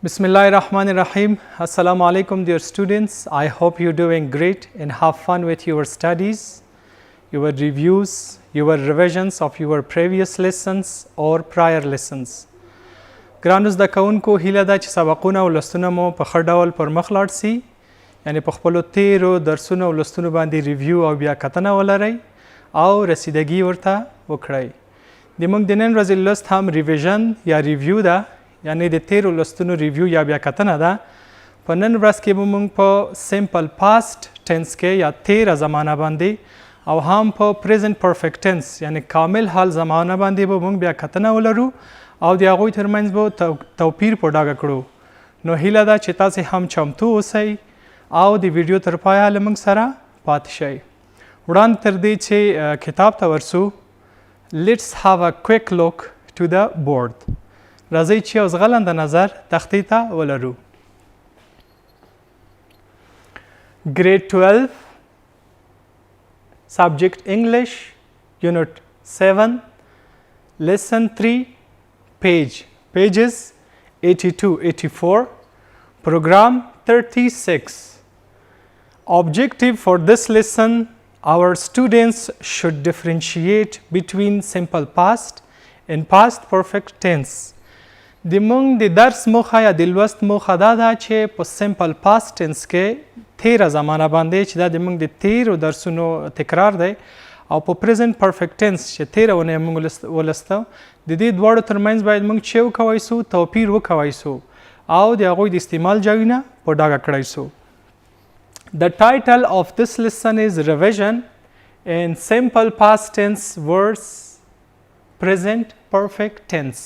Bismillahirrahmanirrahim. Assalamu alaikum dear students. I hope you're doing great and have fun with your studies, your reviews, your revisions of your previous lessons or prior lessons. ګرانو زده کوونکو هیله ده چې سبقونه او لوستونه مو په ښه ډول پر مخ لاړ سي، یعنې په خپلو تیرو درسونو او لوستونو باندې ریویو او بیا کتنه ولرئ او رسیدګي ورته وکړئ. زموږ د نن ورځې لوست هم ریویژن یا ریویو ده، یعنی د تیرو لوستونو ریویو یا بیا کتنه ده. په نن ورځ کې به موږ په سمپل پاست ټنس کې یا تیره زمانه باندې او هم په پریزنت پرفیکټ ټنس یعنی کامل حال زمانه باندې به موږ بیا کتنه ولرو او د هغوی ترمنځ به توپیر په ډاګه کړو. نو هیله ده چې تاسې هم چمتو اوسئ او د ویډیو تر پایه له موږ سره پاتې شئ. وړاندې تر دې چې کتاب ته ورسو، لیټس هاو ا کویک لوک ټو د بورډ. راځئ چې یو ځغلنده نظر تختې ته ولرو. Grade 12 Subject English Unit 7 Lesson 3 Pages 82-84 Program 36. Objective for this lesson: our students should differentiate between simple past and past perfect tense. د موږ د درس موخه یا د لوست موخه دا ده چې په سمپل پاست ټنس کې تیره زمانه باندې چې دا د موږ د تیرو درسونو تکرار دی او په پریزنت پرفیکټ ټنس چې تیره ونه موږ ولسته د دې دواړو ترمنځ باید موږ چې وکوی سو توپیر وکوی سو او د هغوی د استعمال ځایونه په ډاګه کړی سو. The title of this lesson is Revision in Simple Past Tense Words Present Perfect Tense.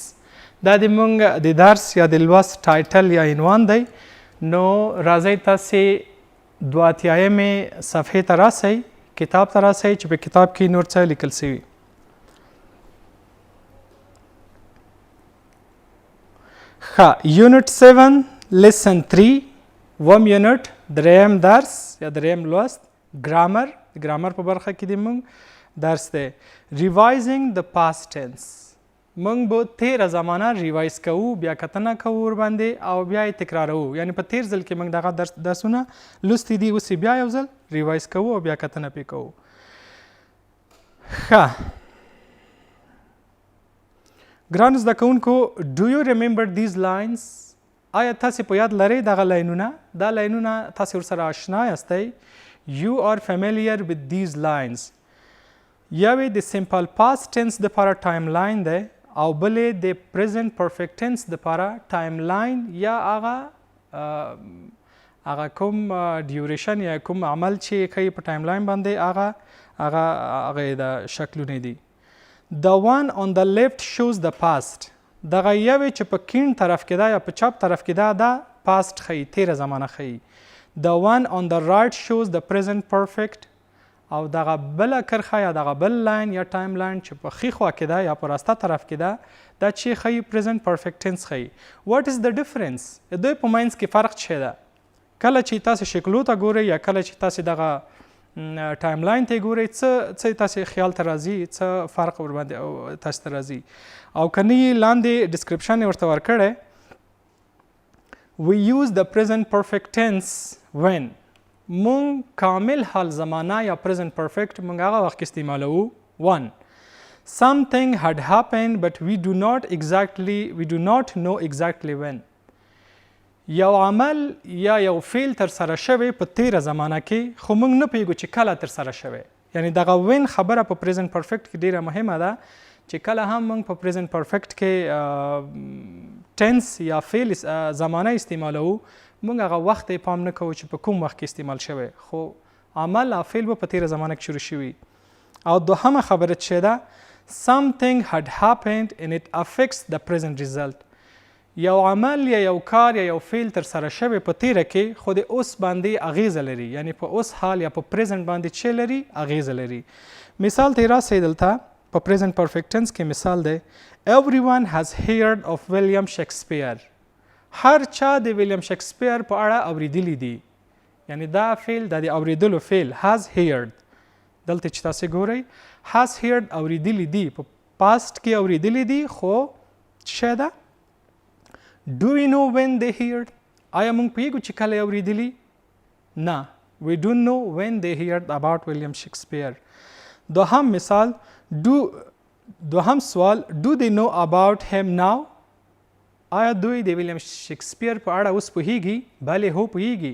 دا د موږ د درس یا د لوست ټایټل یا عنوان دی. نو راځئ تاسې 82 صفحې ته راسئ، کتاب ته راسئ چې په کتاب کې نور څه لیکل سوي. ښه، یونټ 7 لیسن 3 وم یونټ دریم درس یا دریم لوست ګرامر. د ګرامر په برخه کې د موږ درس دی. ریوایزینګ د پاست ټنس. موږ به تیره زمانه ریوایز کوو، بیا کتنه کوو ورباندې او بیا یې تکراروو. یعنې په تیر ځل کې موږ دغه درسونه لوستي دي، اوس بیا یو ځل ریوایز کوو او بیا کتنه پرې کوو. ښه ګرانو زده کوونکو، ډو یو ریممبر دیز لاینز؟ آیا تاسې په یاد لرئ دغه لاینونه؟ دا لاینونه تاسې ورسره آشنا یاستئ. یو آر فیملییر وذ دیز لاینز. یوې د سمپل پاست ټنس دپاره ټایم لاین دی او بلې د پریزنت پرفیکټ ټنس دپاره ټایم لاین یا هغه کوم ډیوریشن یا کوم عمل چې ښیي په ټایم لاین باندې هغه د شکلونه دي. The one on the left shows the past. دغه یوې چې په کیڼ طرف کې ده یا په چپ طرف کې ده دا پاست ښیي، تیره زمانه ښیي. The one on the right shows the present perfect. او دغه بله کرښه یا دغه بل لاین یا ټایم لاین چې په ښي خوا کې ده یا په راسته طرف کې ده دا چې ښیي پریزنت پرفیکټ ټنس ښیي. واټ از د ډفرنس؟ د دوی په منځ کې فرق څه ده؟ کله چې تاسې شکلو ته ګورئ یا کله چې تاسې دغه ټایم لاین ته ګورئ څه تاسې خیال ته راځي، څه فرق ورباندې تاسې ته راځي؟ او که نه یې لاندې ډسکرپشن یې ورته ورکړی. We use the present perfect tense when مونږ کامل حال زمانه یا پریزنت پرفیکټ مونږ هغه وخت کې استعمالوو. 1. Something had happened but we do not know exactly when. یو عمل یا یو فعل تر سره شوی په تیره زمانه کې خو مونږ نه پوهیږو چې کله تر سره شوی. یعنی دغه وین خبره په پریزنت پرفیکټ کې ډیره مهمه ده چې کله هم مونږ په پریزنت پرفیکټ کې ټنس یا فعل زمانه استعمالوو مونږ هغه وخت یې پام نه کوو چې په کوم وخت کې استعمال شوی، خو عمل او فعل به په تیره زمانه کې شروع شوي. او دوهمه خبره چې ده something had happened and it affects the present result. یو عمل یا یو کار یا یو فعل تر سره شوی په تیره کې خو د اوس باندې اغیزه لري، یعنی په اوس حال یا په پریزنت باندې چې لري اغیزه لري. مثال ته یې راسئ دلته په پریزنت پرفیکټ ټنس کې مثال دی. Everyone has heard of William Shakespeare. هر چا د ویلیام شکسپیر په اړه اوریدلی دي. یعنی دا فعل د اوریدلو فعل has heard. دلته چې تاسې ګورئ has heard اوریدلی دي، په پاست کې اوریدلی دي خو څه ده Do we know when they heard? آیا موږ پوهیږو چې کله یې اورېدلي؟ نه. We don't know when they heard about William Shakespeare. دوهم مثال دوهم سوال Do they know about him now? آیا دوی د ویلیام شکسپیر په اړه اوس پوهیږي؟ بلې هو پوهیږي.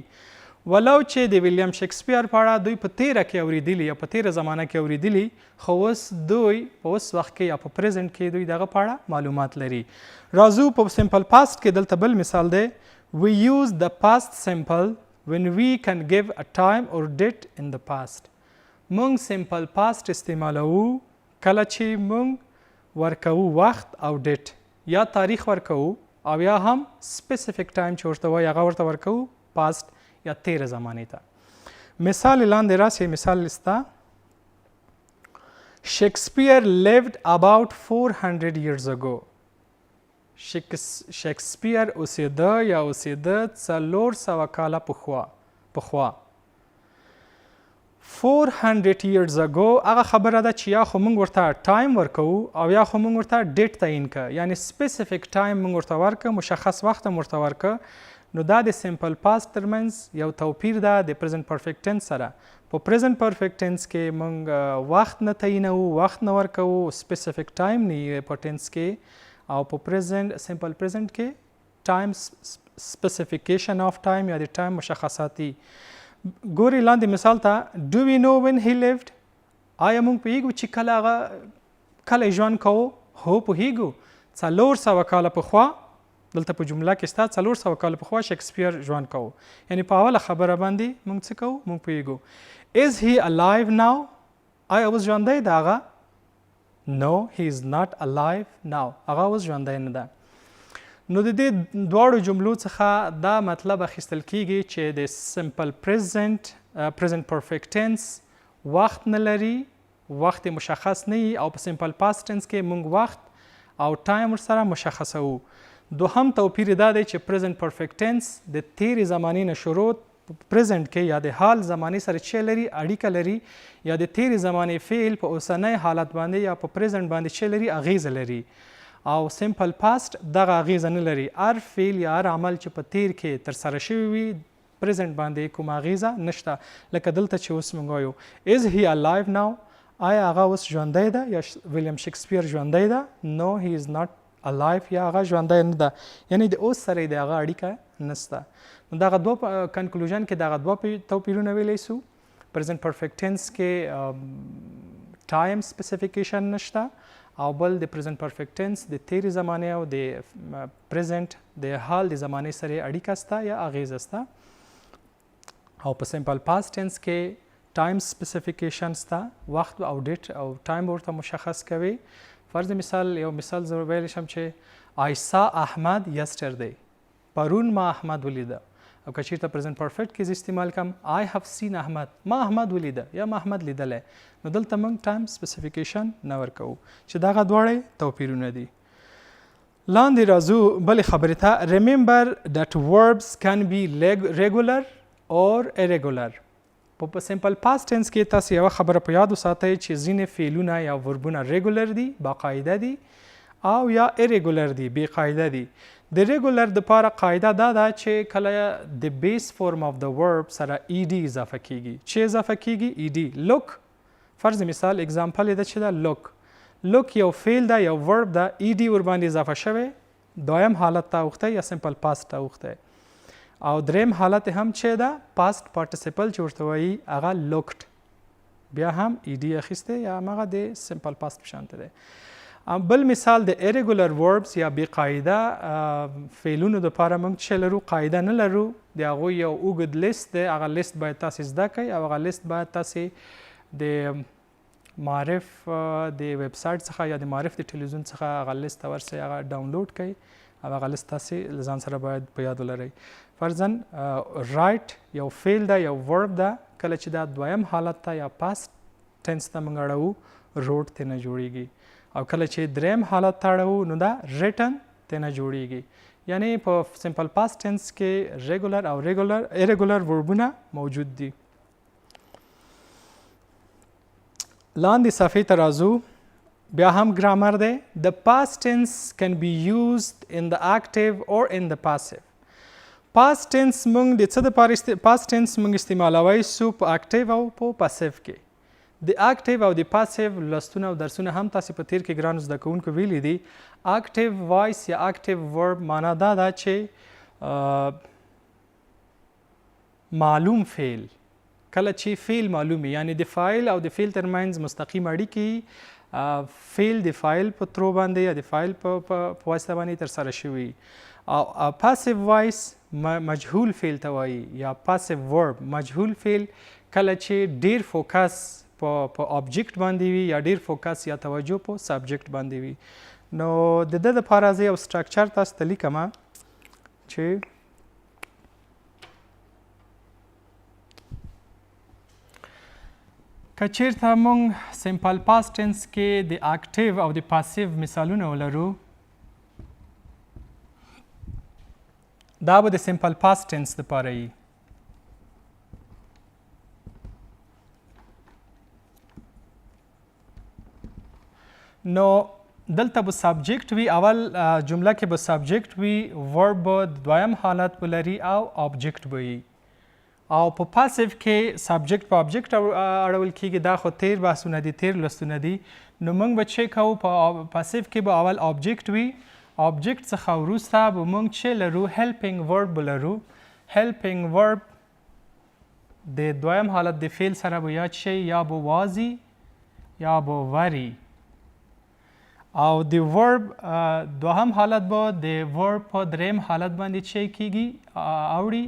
ولو چې د ویلیام شکسپیر په اړه دوی په تیره کې اورېدلي یا په تیره زمانه کې اورېدلي، خو اوس دوی په اوس وخت کې یا په پریزنټ کې دوی دغه په اړه معلومات لري. راځو په سمپل پاست کې دلته بل مثال دی. We use the past simple when we can give a time or date in the past. موږ سمپل پاست استعمالوو کله چې موږ ورکوو وخت او ډیټ یا تاریخ ورکوو او یا هم سپیسیفیک ټایم چې ورته وایي هغه ورته ورکوو پاست یا تیره زمانې ته. مثال لاندې راسي مثال لسته. Shakespeare lived about 400 years ago. شکسپیر اوسېده یا اوسېده 400 کاله پخوا. 400 years ago هغه خبره ده چې یا خو موږ ورته ټایم ورکوو او یا خو موږ ورته ډیټ تعین که، یعنی سپیسیفیک ټایم موږ ورته ورکه، مشخص وخت هم ورته ورکه. نو دا د سمپل پاست ترمنځ یو توپیر ده د پریزنټ پرفیکټ ټنس سره. په پریزنټ پرفیکټ ټنس کې موږ وخت نه تعینوو، وخت نه ورکوو، سپیسیفیک ټایم نه په ټنس کې، او په سمپل پریزنټ کې ټایم سپیسیفیکیشن آف ټایم یا د ټایم مشخصاتي. ګوري لاندې مثال ته Do we know when he lived? آیا موږ پوهیږو چې کله ژوند کوو؟ هو پوهیږو. 400 کاله پخوا دلته په جمله کې ستا 400 کاله پخوا شکسپیر ژوند کوو، یعنی په اوله خبره باندې موږ څه کوو؟ موږ پوهیږو. Is he alive now? آیا اوس ژوندی ده هغه؟ No, he is not alive now. هغه اوس ژوندی نه ده. نو د دې دواړو جملو څخه دا مطلب اخیستل کیږي چې د سمپل پریزنټ پرفیکټ ټنس وخت نه لري، وخت مشخص نه وي، او په سمپل پاست ټنس کې موږ وخت او ټایم ورسره مشخصوو. دوهم توپیر دا دی چې پریزنټ پرفیکټ ټنس د تیرې زمانې نه شروع پریزنټ کې یا د حال زمانې سره چې لري اړیکه لري، یا د تیرې زمانې فعل په اوسنی حالت باندې یا په پریزنټ باندې چې لري اغیزه لري، او سمپل پاست دغه اغیزه نه لري. هر فعل یا هر عمل چې په تیر کې ترسره شوی وي پریزنټ باندې کوم اغیزه نشته. لکه دلته چې اوس موږ وایو Is he alive now? آیا هغه اوس ژوندی ده یا ویلیام شکسپیر ژوندی ده؟ No, he is not alive یا هغه ژوندی نه ده، یعنی د اوس سره د هغه اړیکه نشته. نو دغه دوه کنکلوژن کې دغه دوه توپیرونه ویلی سو. پریزنټ پرفیکټ ټنس کې ټایم سپیسیفیکیشن نشته، او بل د پریزنټ پرفیکټ ټنس د تیرې زمانې او د پریزنټ د حال د زمانې سره اړیکه سته یا اغیزه سته. او په سمپل پاست ټنس کې ټایم سپیسیفیکیشن سته، وخت او ډیټ او ټایم ورته مشخص کوي. فرض مثال یو مثال زه ویلی شم چې I saw Ahmad yesterday. پرون ما احمد ولیده. او که چیرته پریزنټ پرفیکټ کې زه استعمال کوم I have seen Ahmad. ما احمد ولیده یا ما احمد لیدلی. نو دلته موږ ټایم سپیسیفیکیشن نه ورکوو چې دغه دواړه توپیرونه دي. لاندې راځو بلې خبرې ته. Remember that verbs can be regular or irregular. په سمپل پاست ټنس کې تاسو یوه خبره په یاد وساتئ چې ځینې فعلونه یا وربونه ریګولر دي، باقاعده دي، او یا ایریګولر دي، بې قاعده دي. د ریګولر دپاره قاعده دا ده چې کله د بیس فورم آف د ورب سره ای ډي اضافه کیږي. چې اضافه کیږي؟ ای ډي. لوک فرض مثال اگزامپل یې ده چې دا لوک یو فعل ده، یو ورب ده، ای ډي ورباندې اضافه شوی، دویم حالت ته اوښتی یا سمپل پاست ته اوښتی، او دریم حالت هم چې ده پاست پارټیسیپل چې ورته وایي هغه لوکټ، بیا هم ای ډي اخیستی یا همغه د سمپل پاست په شانته دی. بل مثال د ایریګولر وربس یا بې قاعده فعلونو دپاره موږ چې لرو قاعده نه لرو، د هغوی یو اوږد لیست دی، هغه لیست باید تاسې زده کړئ، او هغه لیست باید تاسې د معرف د ویب سایټ څخه یا د معرف د ټلویزیون څخه هغه لیست ته ورسئ، هغه ډاونلوډ کړئ، او هغه لیست تاسې له ځان سره باید په یاد ولرئ. فرضاً رایټ یو فعل ده، یو ورب ده، کله چې دا دویم حالت ته یا پاست ټنس ته موږ اړوو روډ ترې نه جوړیږي، او کله چې دریم حالت ته اړوو نو دا ریټن ترې نه جوړیږي. یعنی په سمپل پاست ټنس کې ریګولر او ایریګولر وربونه موجود دي. لاندې صفحې ته راځو. بیا هم ګرامر دی. The past tense can be used in the active or in the passive. past tense موږ د څه دپاره past tense موږ استعمالوی سو په اکټیو او په پاسیو کې. د اکټیو او د پاسیو لوستونه او درسونه هم تاسې په تیر کې ګرانو زده کوونکو ویلي دي. اکټیو وایس یا اکټیو ورب معنا دا ده چې معلوم فعل کله چې فعل معلومي، یعنی د فاعل او د فعل ترمنځ مستقیم اړیکې فعل د فاعل په ترو باندې یا د فاعل په واسطه باندې ترسره شوي. او پاسیو وایس مجهول فعل ته وایي یا پاسیو ورب مجهول فعل کله چې ډیر فوکس په آبجیکټ باندې وي یا ډیر فوکس یا توجه په سبجیکټ باندې وي. نو د ده دپاره زه یو سټرکچر تاسو ته لیکمه چې که چیرته موږ سمپل پاست ټینس کې د اکټیو او د پاسیو مثالونه ولرو، دا به د سمپل پاست ټینس دپاره وي. نو دلته به سبجیکټ وي، اول جمله کې به سبجیکټ وي، ورب به دویم حالت ولري او آبجیکټ به وي. او په پاسیو کې سبجیکټ په آبجیکټ اړول کیږي. دا خو تیر بحثونه دي، تیر لوستونه دي. نو موږ به چې کوو په پاسیو کې به اول آبجیکټ وي، آبجیکټ څخه وروسته به موږ چې لرو هیلپینګ ورب به لرو. هیلپینګ ورب د دویم حالت د فعل سره به یا شي یا به وازي یا به وري. او د ورب دوهم حالت به د ورب په دریم حالت باندې چې کیږي اوړي،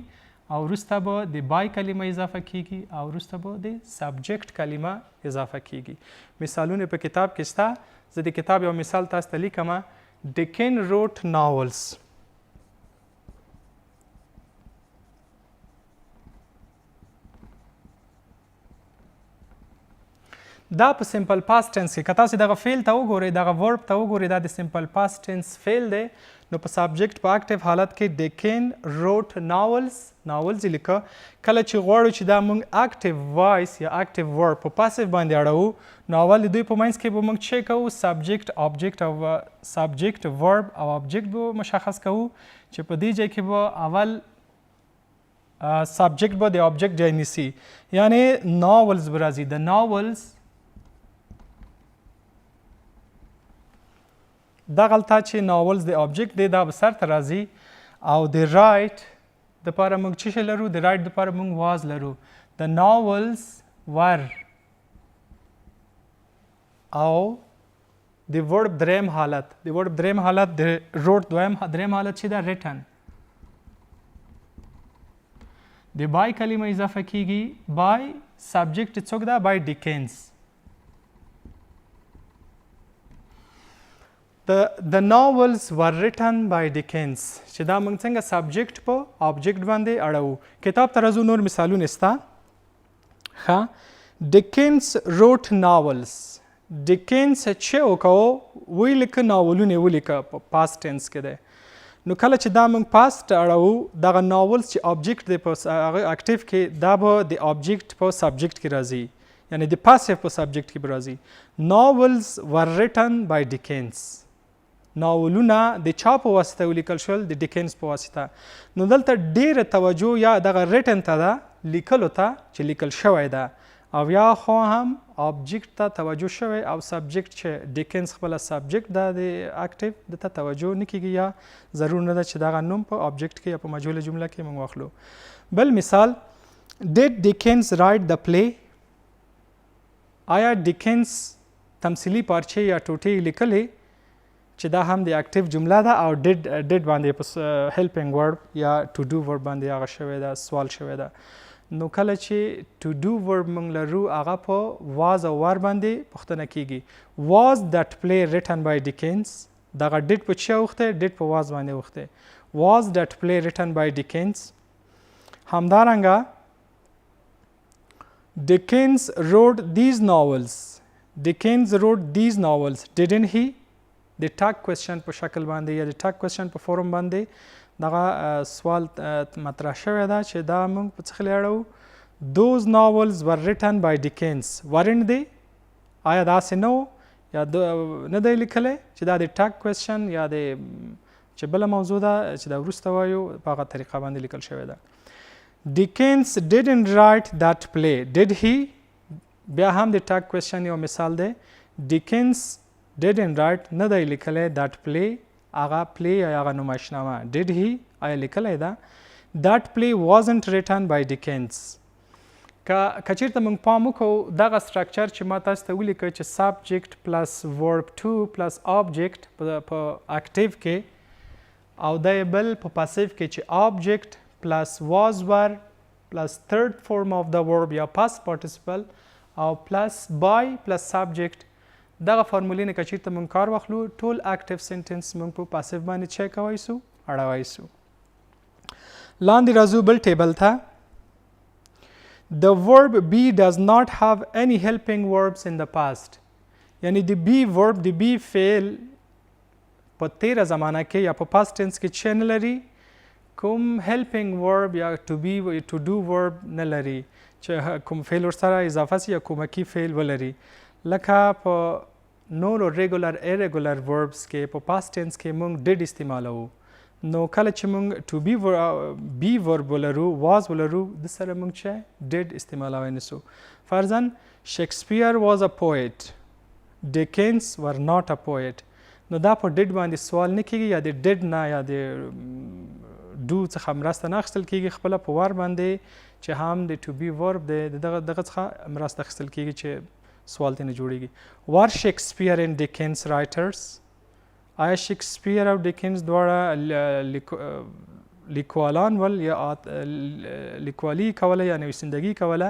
او وروسته به د بای کلمه اضافه کیږي او وروسته به د سبجیکټ کلمه اضافه کیږي. مثالونه په کتاب کې شته. زه د کتاب یو مثال تاسو ته لیکمه. ډیکن روټ ناولز. دا په سمپل پاست ټینس کې که تاسې دغه فعل ته وګورئ، دغه ورب ته وګورئ، دا د سمپل پاست ټینس فعل دی. نو په سبجیکټ په اکټیو حالت کې ډیکن روټ ناولز، ناولز یې لیکه. کله چې غواړو چې دا موږ اکټیو وایس یا اکټیو ورب په پاسیو باندې اړوو، نو اول د دوی په منځ کې به موږ چې کوو سبجیکټ آبجیکټ او سبجیکټ ورب او آبجیکټ به مشخص کوو، چې په دې ځای کې به اول سبجیکټ به د آبجیکټ ځای نیسي، یعنی ناولز به راځي. د ناولز دغلته چې ناولز د آبجیکټ دی دا به سر ته راځي. او د رایټ دپاره موږ څه شی لرو؟ د رایټ دپاره موږ واز لرو. د ناولز ور. او د ورب دریم حالت، د ورب دریم حالت د روټ دریم حالت چې دا ریټن. د بای کلمه اضافه کیږي. بای سبجیکټ څوک ده؟ بای ډیکنز. The novels were written by Dickens. چې دا موږ څنګه سبجیکټ په آبجیکټ باندې اړوو. کتاب ته راځو، نور مثالونه شته. ښه، ډیکنز روټ ناولز. ډیکنز چې وکړو ویې لیکه، ناولونه یې ولیکه، په پاست ټینس کې دی. نو کله چې دا موږ پاست اړوو، دغه ناولز چې آبجیکټ دی په هغه اکټیو کې، دا به د آبجیکټ په سبجیکټ کې راځي، یعنی د پاسیو په سبجیکټ کې به راځي. ناولز ور ریټن بای ډیکنز. ناولونه د چا په واسطه ولیکل شول؟ د ډیکنز په واسطه. نو دلته ډیره توجه یا دغه ریټن ته ده، لیکلو ته چې لیکل شوی ده، او یا خو هم آبجیکټ ته توجه شوی او سبجیکټ چې ډیکنز خپله سبجیکټ ده د اکټیو، دته توجه نه کیږي یا ضرور نه ده چې دغه نوم په آبجیکټ کې یا په مجهوله جمله کې موږ واخلو. بل مثال، ډیډ ډیکنز رایټ د پلی. آیا ډیکنز تمثیلي پارچې یا ټوټې لیکلې؟ چې دا هم د اکټیو جمله ده او ډیډ باندې په هیلپینګ ورب یا ټو ډو ورب باندې هغه شوی ده، سوال شوی ده. نو کله چې ټو ډو ورب موږ لرو، هغه په واز او ور باندې پوښتنه کیږي. واز دیټ پلی ریټن بای ډیکنز. دغه ډیډ په چا وخته؟ ډیډ په واز باندې وخته. واز دیټ پلی ریټن بای ډیکنز. همدارنګه ډیکنز روټ دیز ناولز. ډیکنز روټ دیز ناولز didn't he. د ټاک کوېسچن په شکل باندې یا د ټاک کوېسچن په فورم باندې دغه سوال مطرح شوی ده چې دا موږ په څه اړوو؟ Those novels were written by Dickens. weren't they؟ آیا داسې نه و؟ یا نه دی لیکلی چې دا د ټاک کوېسچن یا د چې بله موضوع ده چې دا وروسته وایو په هغه طریقه باندې لیکل شوې ده. Dickens didn't write that play, did he? بیا هم د ټاک کوېسچن یو مثال دی. Dickens didn't write نه دی لیکلی that play هغه پلی یا هغه نمایشنامه. Did he؟ آیا لیکلی ده؟ That play wasn't written by Dickens. که چیرته موږ پام وکړو دغه سټرکچر چې ما تاسو ته ولیکه چې سبجیکټ پلس ورب ټو پلس آبجیکټ په اکټیو کې او دا بل په پاسیو کې چې آبجیکټ پلس واز ور پلس تھرد فورم آف د ورب یا پاست پارټیسیپل او پلس بای پلس سبجیکټ دغه فارمولې نه که چیرته موږ کار واخلو ټول اکټیو سنټنس موږ په پاسیو باندې چک کوی سو اړوی سو. لاندې راځو بل ټیبل ته. The verb be does not have any helping verbs in the past. یعنی د be verb د be فعل په تیره زمانه کې یا په past tense کې چې نه لري کوم helping verb یا to be to do verb نه لري چې کوم فعل ورسره اضافه سي یا کومکی فعل ولري لکه په نورو regular irregular verbs کې په past tense کې موږ did استعمالوو نو کله چې موږ to be verb ولرو was ولرو د سره موږ چې did استعمالوی نسو. فرضاً Shakespeare was a poet, Dickens were not a poet. نو دا په did باندې سوال نه کیږي یا د did نه یا د do څخه مرسته نه اخیستل کیږي خپله په وار باندې چې هم د to be verb د دغه څخه مرسته اخیستل کیږي چې سوال ته نه جوړیږي. Were Shakespeare and Dickens writers? آیا شکسپیر او ډیکنز دواړه لیکوالان ول یا لیکوالي کوله یا نویسندګي کوله؟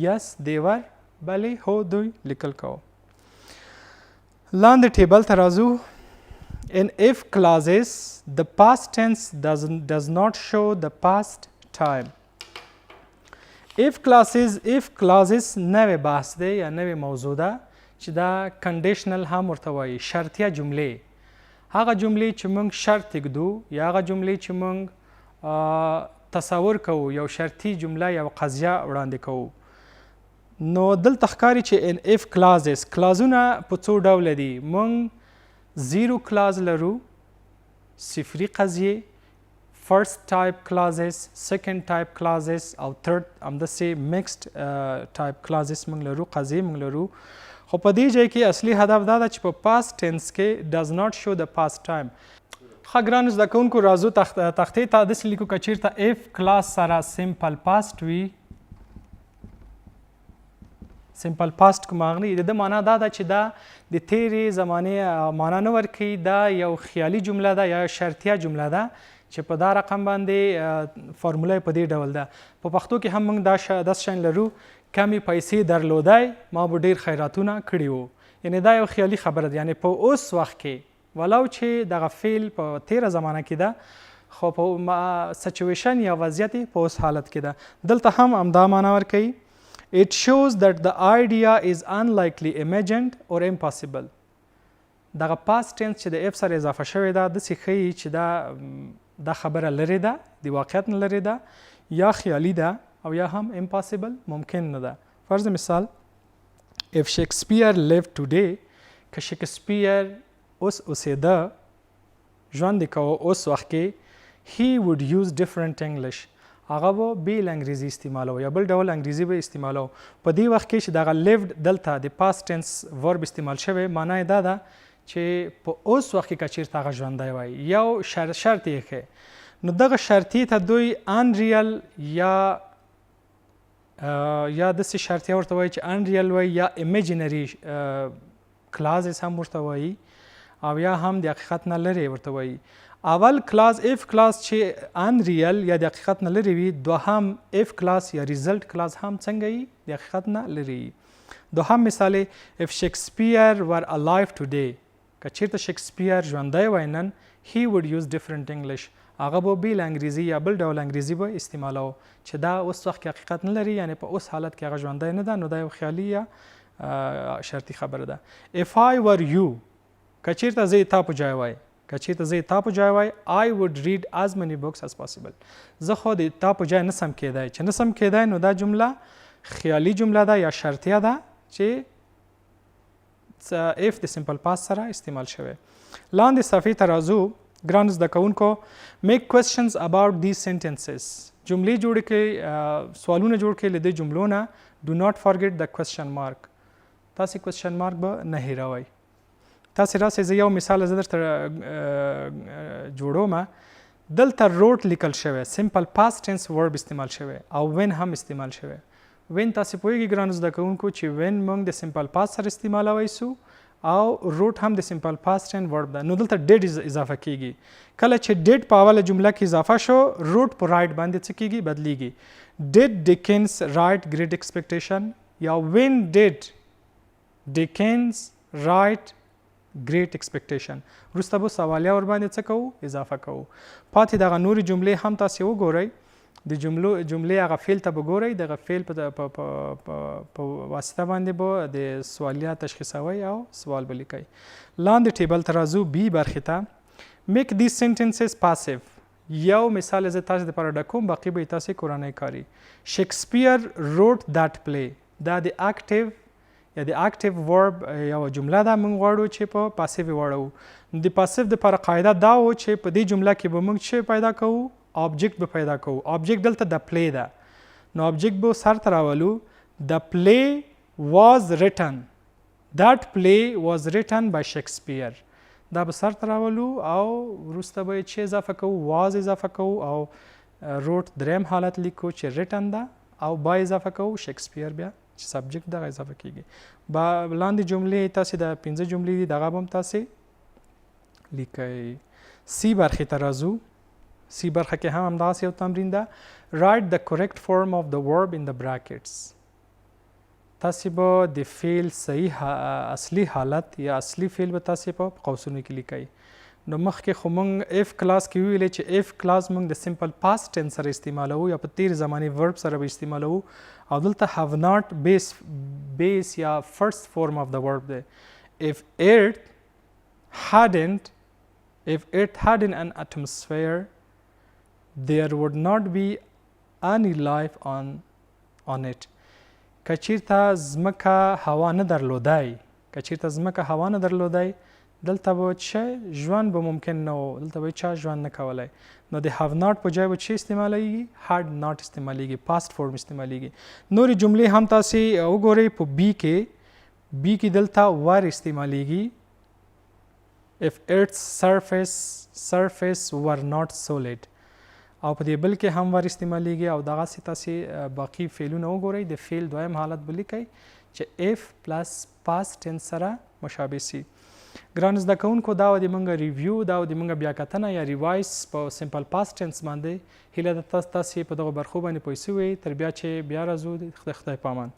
یس they were بلې هو دوی لیکل کوو. لاندې ټیبل ته راځو. In if clauses the past tense does not show the past time. if clauses نوې بحث دی یا نوې موضوع ده چې دا کنډیشنل هم ورته وایي شرطیه جملې هغه جملې چې موږ شرط تږدو یا هغه جملې چې موږ تصور کوو یو شرطي جمله یا قضیه وړاندې کوو نو دلته ښکاري چې ان اف کلازز کلازونه په څو ډوله دي. موږ زیرو کلاز لرو صفري قضیې فرست ټایپ کلازز سیکنډ ټایپ کلازز او تھرد همداسې میکسډ ټایپ کلازز موږ لرو قضیې موږ لرو خو په دې ځای کې اصلي هدف دا ده چې په پاست ټینس کې does not show the past time. ښه ګرانو زده کوونکو راځو تختې ته داسې لیکو که چیرته if کلاس سره سمپل پاست وي سمپل پاست کوم اغلي د ده معنا دا ده چې دا د تیرې زمانې معنا نه ورکوي دا یو خیالي جمله ده یا شرطیه جمله ده چې په دا رقم باندې فارموله په دې ډول ده. په پښتو کې هم موږ داسې شیان لرو کمی پیسې درلودای ما به ډیر خیراتونه کړي وو یعنی دا یو خیالي خبره ده یعنی په اوس وخت کې ولو چې دغه فعل په تیره زمانه کې ده خو په سچویشن یا وضعیت په اوس حالت کې ده. دلته هم همدا معنا ورکوي It shows that the idea is unlikely imagined or impossible. دغه past tense چې د اف سره اضافه شوې ده داسې ښیي چې دا خبره لرې ده د واقعیت نه لرې ده یا خیالي ده او یا هم impossible ممکن نه ده. فرض مثال if Shakespeare lived today که شکسپیر اوس اوسېده ژوند یې کوه اوس وخت کې he would use different English هغه به بیل انګریزي استعمالوه یا بل ډول انګریزي به استعمالوه. په دې وخت کې چې دغه lived دلته د past tense verb استعمال شوی معنا یې دا ده چې په اوس وخت کې که چیرته هغه ژوندی وای یو شرط یې ښه نو دغه شرطي ته دوی unreal یا داسې شرطیه ورته وایي چې unreal وایي یا imaginary clauses هم ورته وایي او یا هم د حقیقت نه لرې ورته وایي. اول کلاس if کلاس چې unreal یا د حقیقت نه لرې وي دوهم if کلاس یا result کلاس هم څنګه وي د حقیقت نه لرې وي. دوهم مثال if Shakespeare were alive today که چیرته شکسپیر ژوندی وای نن he would use different English هغه به بیل انګریزي یا بل ډول انګریزي به استعمالوه چې دا اوس وخت کې حقیقت نه لري یعنی په اوس حالت کې هغه ژوندی نه ده نو دا یو خیالي یا شرطي خبره ده. if I were you که چیرته زه تا په ځای وای که چیرته زه تا په ځای وای I would read as many books as possible زه خو د تا په ځای نسم کېدای چې نسم کېدای نو دا جمله خیالي جمله ده یا شرطیه ده چې if د سمپل پاست سره استعمال شوی. لاندې صفحې ته راځو. ګرانو زده کوونکو میک کوېسچنز اباوټ دیز سینټنسز. جملې جوړې کړئ، سوالونه جوړ کړئ له دې جملو نه. ډو ناٹ فارګیټ د کوېسچن مارک. تاسې کوېسچن مارک به نه هیروئ. تاسې راسئ زه یو مثال زه درته جوړوم. دلته روټ لیکل شوی، سمپل پاست ټینس ورب استعمال شوی او وین هم استعمال شوی. وین تاسې پوهیږئ ګرانو زده کوونکو چې وین موږ د سمپل پاست سره استعمالوی سو او روټ هم د سمپل پاست ټین ورب ده. نو دلته ډیډ اضافه کیږي. کله چې ډیډ په اوله جمله کې اضافه شو، روټ په رایټ باندې څه کیږي؟ بدلیږي. ډیډ ډیکنز رایټ ګریټ ایکسپیکټیشن یا وین ډیډ ډیکنز رایټ ګریټ ایکسپیکټیشن. وروسته به سوالیه ورباندې څه کوو؟ اضافه کوو. پاتې دغه نورې جملې هم تاسې وګورئ. د جملې هغه فعل ته به ګورئ، دغه فعل په واسطه باندې به د سوالیه تشخیصوئ او سوال به لیکئ. لاندې ټیبل ته راځو، بی برخې ته. میک دیز سینټنسز پاسیو. یو مثال زه تاسې دپاره ډکوم، باقي به یې تاسې کورنۍ کاري. شکسپیر روټ دیټ پلی. دا د اکټیو یا د اکټیو ورب یو جمله ده، موږ غواړو چې په پاسیو واړو. د پاسیو دپاره قاعده دا و چې په دې جمله کې به موږ څه پیدا کوو؟ آبجیکټ به پیدا کوو. آبجیکټ دلته د پلی ده، نو آبجیکټ به سر ته راولو. د پلی واز ریټن. دیټ پلی واز ریټن بای شکسپیر. دا به سر ته راولو او وروسته به چې اضافه کوو؟ واز اضافه کوو او روټ دریم حالت لیکو چې ریټن ده او بای اضافه کوو شکسپیر بیا چې سبجیکټ دغه اضافه کیږي. لاندې جملې تاسې د 5 جملې دي، دغه به هم تاسې لیکئ. سی برخې ته راځو. سی برخه کې هم همداسې یو تمرین ده. write the correct form of the verb in the brackets. تاسې به د فعل صحیح اصلي حالت یا اصلي فعل به تاسې په قوسونو کې لیکئ. نو مخکې خو موږ اف کلاس کې ویلې چې اف کلاس موږ د سمپل پاست ټینس سره استعمالوو یا په تیر زمانې ورب سره به استعمالوو، او دلته have not بیس یا فرست فورم of the verb دی. if it hadn't an atmosphere there would not be any life on it. که چیرته ځمکه هوا نه درلودای، دلته به څه ژوند به ممکن نه و، دلته به چا ژوند نه کولی. نو د have not په ځای به څه استعمالیږي؟ had not استعمالیږي، پاست فورم استعمالیږي. نورې جملې هم تاسې وګورئ. په بی کې دلته ور استعمالیږي. if its surface were not solid. او په دې بل کې هم ور استعمالیږي او دغسې تاسې باقي فعلونه وګورئ. د فعل دویم حالت به لیکئ چې if پلس پاست ټینس سره مشابه سي. ګرانو زده کوونکو دا و د موږ ریویو، دا و د موږ بیاکتنه یا ریوایز په سمپل پاست ټینس باندې. هیله ده تاسې په دغو برخو باندې پوه سوئ. تر بیا چې بیا راځو، د خدای پامان.